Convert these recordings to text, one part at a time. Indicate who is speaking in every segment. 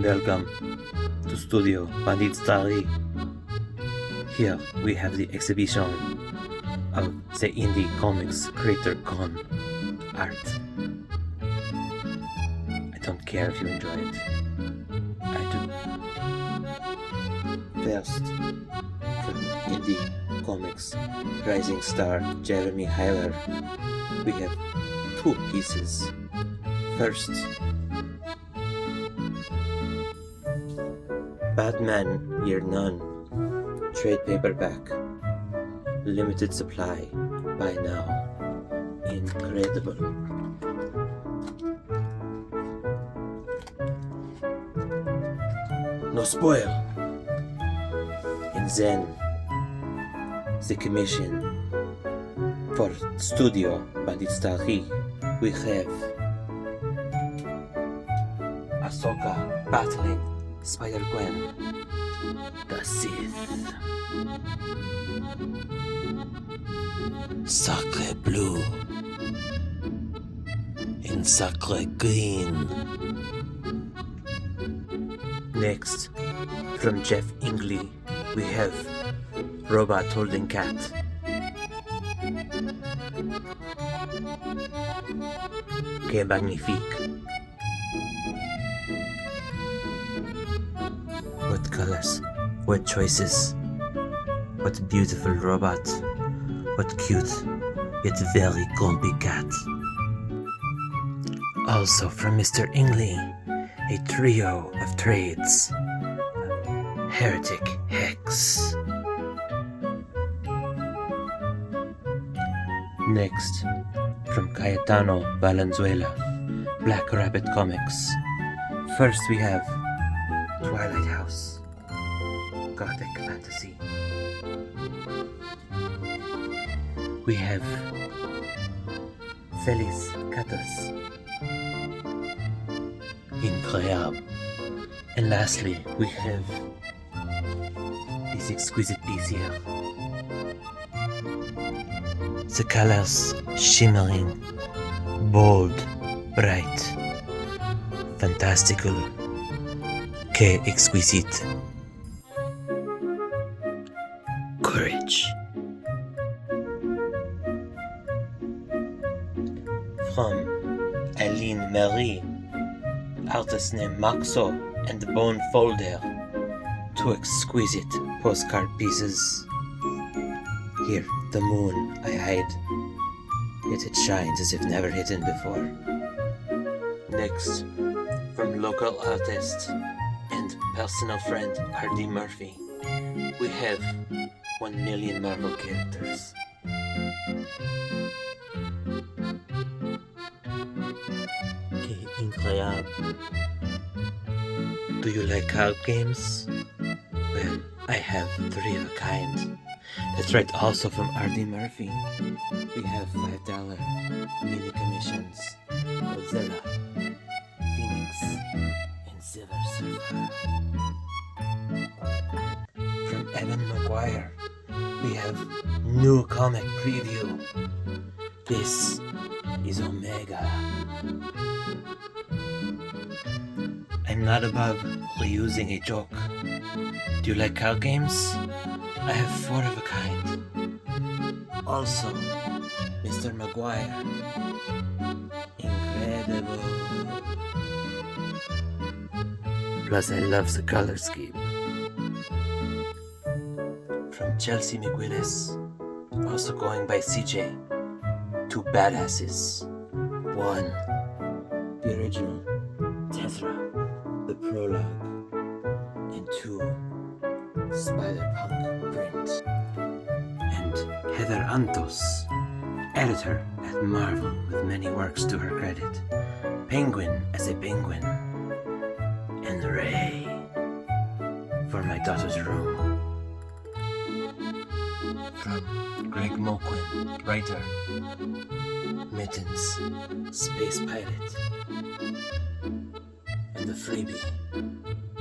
Speaker 1: Welcome to Studio Bandit Starry. Here we have the exhibition of the indie comics creator con art. I don't care if you enjoy it. I do. First, from indie comics rising star Jeremy Hyler, we have two pieces. First, Batman Year None, trade paperback, limited supply, buy now, incredible. No spoil. And then, the commission for Studio Bandit Starry, we have Ahsoka battling Spider-Gwen, the Sith. Sacre bleu and sacre green. Next, from Jeff Ingley, we have Robot Holding Cat. Que magnifique. What colors, what choices, what beautiful robot, what cute yet very grumpy cat. Also from Mr. Ingley, a trio of trades. Heretic Hex. Next, from Cayetano Valenzuela, Black Rabbit Comics. First we have Twilight House, Gothic Fantasy. We have Feliz Catas, Incroyable. And lastly, we have this exquisite piece here. The colors shimmering, bold, bright, fantastical, que exquisite. Courage. From Aline Marie, artist named Maxo and the Bone Folder, two exquisite postcard pieces. Here, the moon I hide, yet it shines as if never hidden before. Next, from local artist and personal friend R.D. Murphy, we have 1 million Marvel characters. Que incroyable. Do you like card games? Well, I have 3 of a kind. That's right, also from R.D. Murphy. We have $5 mini commissions, Godzilla, Phoenix, and Silver Surfer. From Evan McGuire, we have new comic preview. This is Omega. I'm not above reusing a joke. Do you like card games? I have 4 of a kind. Also, Mr. Maguire. Incredible. Plus, I love the color scheme. From Chelsea McWillis, also going by CJ, 2 badasses. 1, the original Tetra, the prologue, and 2, Spider-Punk print. And Heather Antos, editor at Marvel with many works to her credit. Penguin as a penguin. And Ray for my daughter's room. From Greg Moquin, writer. Mittens, Space Pilot. And the freebie,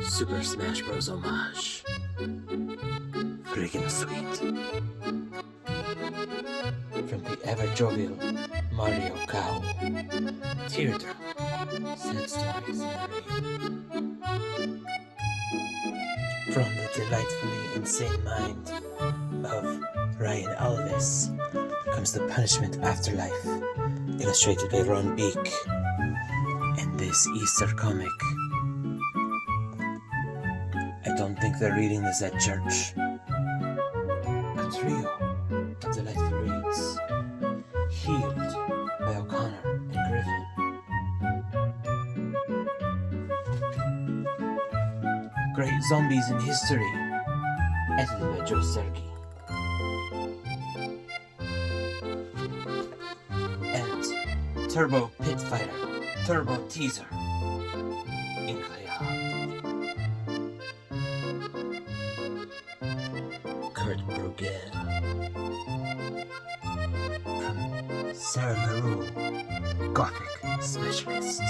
Speaker 1: Super Smash Bros. Homage. Friggin' sweet. From the ever-jovial Mario Cow, Teardrop, Sad Stories narrated. From the delightfully insane mind of Ryan Alves comes The Punishment Afterlife, illustrated by Ron Beek. And this Easter comic, I don't think they're reading this at church. A trio of delightful reads, Healed by O'Connor and Griffin. Great Zombies in History, edited by Joe Sergi. And Turbo Pit Fighter, Turbo Teaser, Kurt Bruegel. From Sarah LaRue, Gothic Specialist.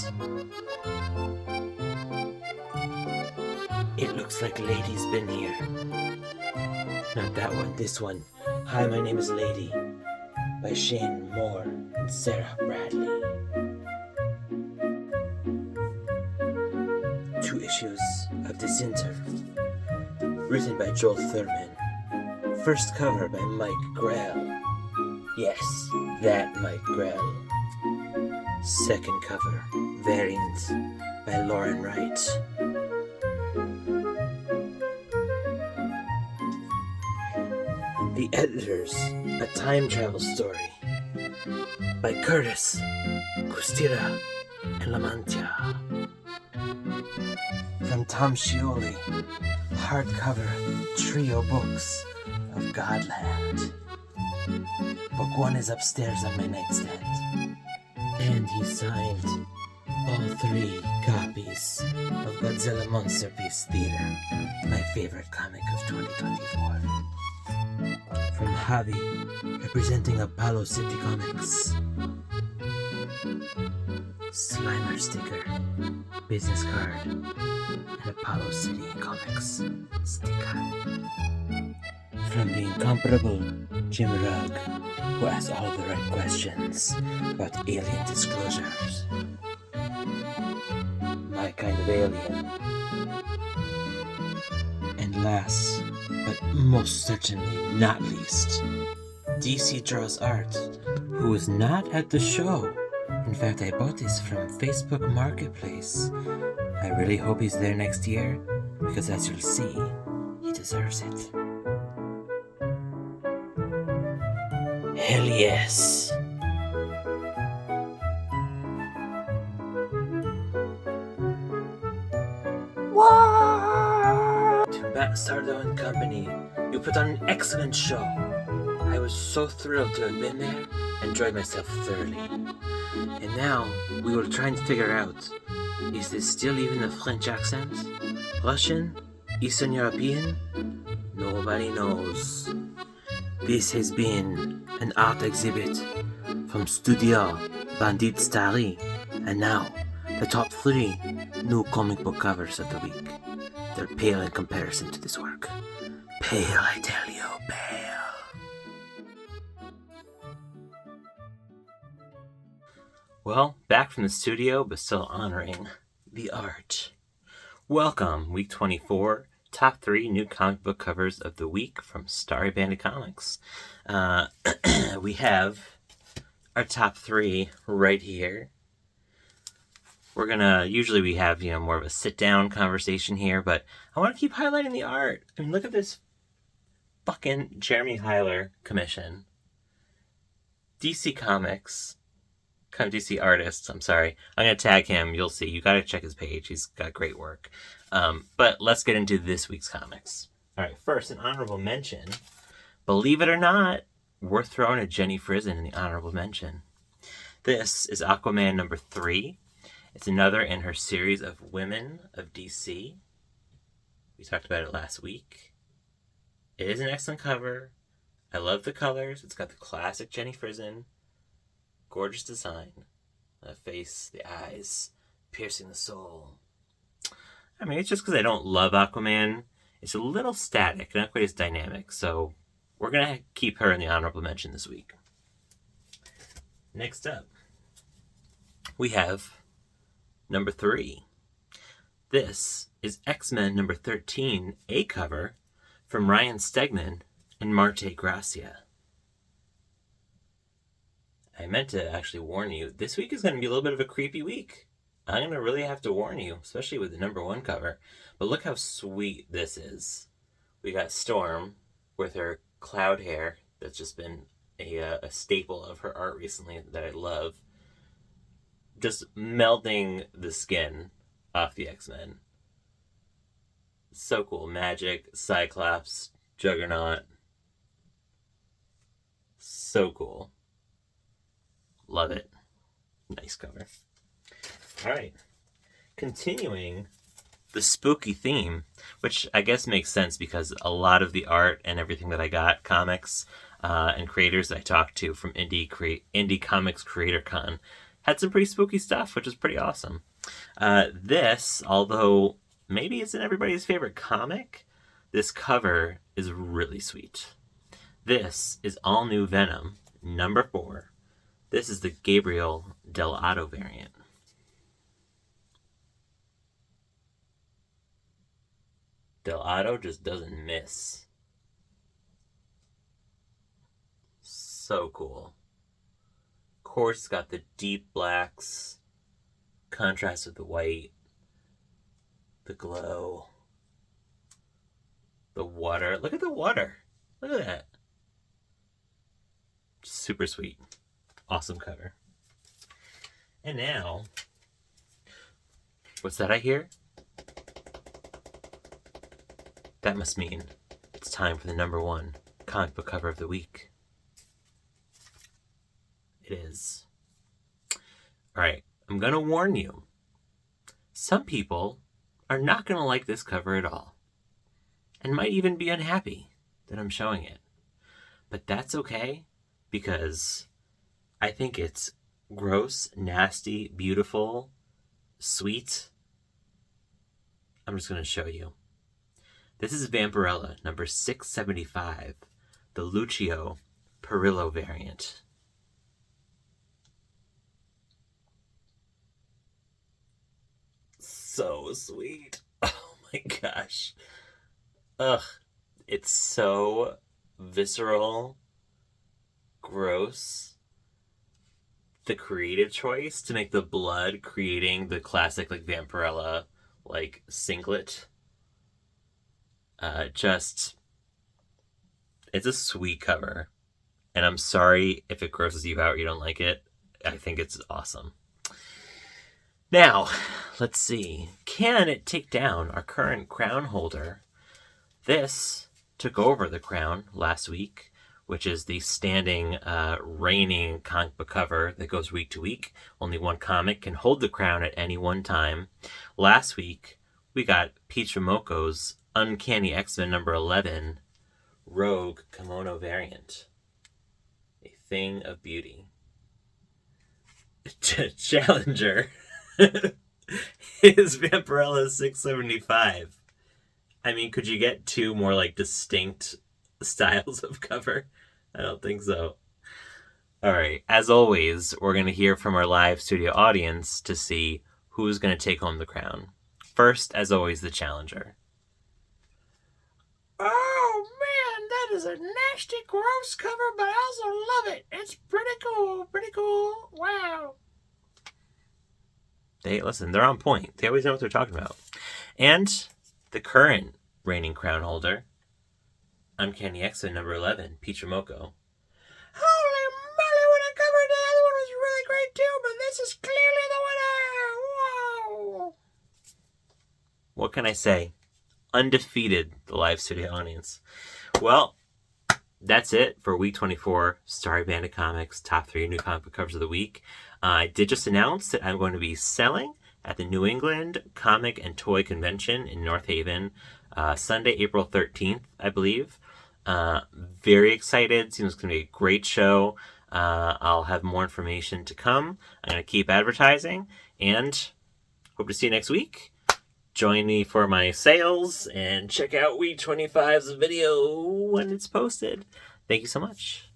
Speaker 1: It looks like Lady's been here. Not that one, this one. Hi, my name is Lady, by Shane Moore and Sarah Bradley. 2 issues of Disinter, written by Joel Thurman. First cover by Mike Grell. Yes, that Mike Grell. Second cover, variant by Lauren Wright. The Editors, a time travel story by Curtis, Kustira, and Lamantia. From Tom Scioli, hardcover trio books of Godland. Book 1 is upstairs on my nightstand. And he signed all 3 copies of Godzilla Monster Beast Theater, my favorite comic of 2024. From Javi, representing Apollo City Comics. Slimer sticker, business card, and Apollo City Comics sticker. From the incomparable Jim Rugg, who asks all the right questions about alien disclosures. My kind of alien. And last, but most certainly not least, DC Draws Art, who is not at the show. In fact, I bought this from Facebook Marketplace. I really hope he's there next year, because as you'll see, he deserves it. Hell yes! What? To Matt Sardo and Company, you put on an excellent show. I was so thrilled to have been there and enjoyed myself thoroughly. And now, we will try and figure out, is this still even a French accent? Russian? Eastern European? Nobody knows. This has been an art exhibit from Studio Bandit Starry, and now, the top 3 new comic book covers of the week. They're pale in comparison to this work. Pale, I tell you, pale. Well, back from the studio, but still honoring the art. Welcome, week 24, top 3 new comic book covers of the week from Studio Bandit Comics. We have our top 3 right here. We're gonna, usually we have, more of a sit-down conversation here, but I want to keep highlighting the art. I mean, look at this fucking Jeremy Heiler commission. DC Comics. Kind of DC artists, I'm sorry. I'm going to tag him. You'll see. You got to check his page. He's got great work. But let's get into this week's comics. All right, first, an honorable mention. Believe it or not, we're throwing a Jenny Frison in the honorable mention. This is Aquaman number 3. It's another in her series of Women of DC. We talked about it last week. It is an excellent cover. I love the colors. It's got the classic Jenny Frison. Gorgeous design. The face, the eyes, piercing the soul. I mean, it's just because I don't love Aquaman. It's a little static, not quite as dynamic. So we're going to keep her in the honorable mention this week. Next up, we have number 3. This is X-Men number 13, a cover from Ryan Stegman and Marte Gracia. I meant to actually warn you, this week is going to be a little bit of a creepy week. I'm going to really have to warn you, especially with the number 1 cover. But look how sweet this is. We got Storm with her cloud hair that's just been a staple of her art recently that I love. Just melting the skin off the X-Men. So cool. Magic, Cyclops, Juggernaut. So cool. Love it. Nice cover. All right. Continuing the spooky theme, which I guess makes sense because a lot of the art and everything that I got, comics and creators that I talked to from Indie Comics Creator Con, had some pretty spooky stuff, which is pretty awesome. This, although maybe isn't everybody's favorite comic, this cover is really sweet. This is All New Venom, number 4. This is the Gabriel Dell'Otto variant. Dell'Otto just doesn't miss. So cool. Of course, it's got the deep blacks, contrast with the white, the glow, the water. Look at the water. Look at that. Super sweet. Awesome cover. And now, what's that I hear? That must mean it's time for the number 1 comic book cover of the week. It is. Alright, I'm going to warn you. Some people are not going to like this cover at all. And might even be unhappy that I'm showing it. But that's okay, because I think it's gross, nasty, beautiful, sweet. I'm just going to show you. This is Vampirella, number 675, the Lucio Perillo variant. So sweet. Oh my gosh. Ugh. It's so visceral, gross. The creative choice to make the blood creating the classic like Vampirella like singlet. It's a sweet cover. And I'm sorry if it grosses you out or you don't like it. I think it's awesome. Now, let's see. Can it take down our current crown holder? This took over the crown last week, which is the standing, reigning comic book cover that goes week to week. Only one comic can hold the crown at any one time. Last week, we got Peach Momoko's Uncanny X-Men number 11, Rogue Kimono variant. A thing of beauty. Challenger is Vampirella 675. I mean, could you get 2 more like distinct styles of cover? I don't think so. All right. As always, we're going to hear from our live studio audience to see who's going to take home the crown. First, as always, the challenger. Oh, man, that is a nasty, gross cover, but I also love it. It's pretty cool. Pretty cool. Wow. They're on point. They always know what they're talking about. And the current reigning crown holder, Uncanny X-Men number 11, Peach Momoko. Holy moly, what a cover! The other one was really great too, but this is clearly the winner! Wow! What can I say? Undefeated, the live studio audience. Well, that's it for week 24, Starry Bandit Comics, top 3 new comic book covers of the week. I did just announce that I'm going to be selling at the New England Comic and Toy Convention in North Haven, Sunday, April 13th, I believe. Very excited. Seems going to be a great show. I'll have more information to come. I'm going to keep advertising, and hope to see you next week. Join me for my sales, and check out Week 25's video when it's posted. Thank you so much.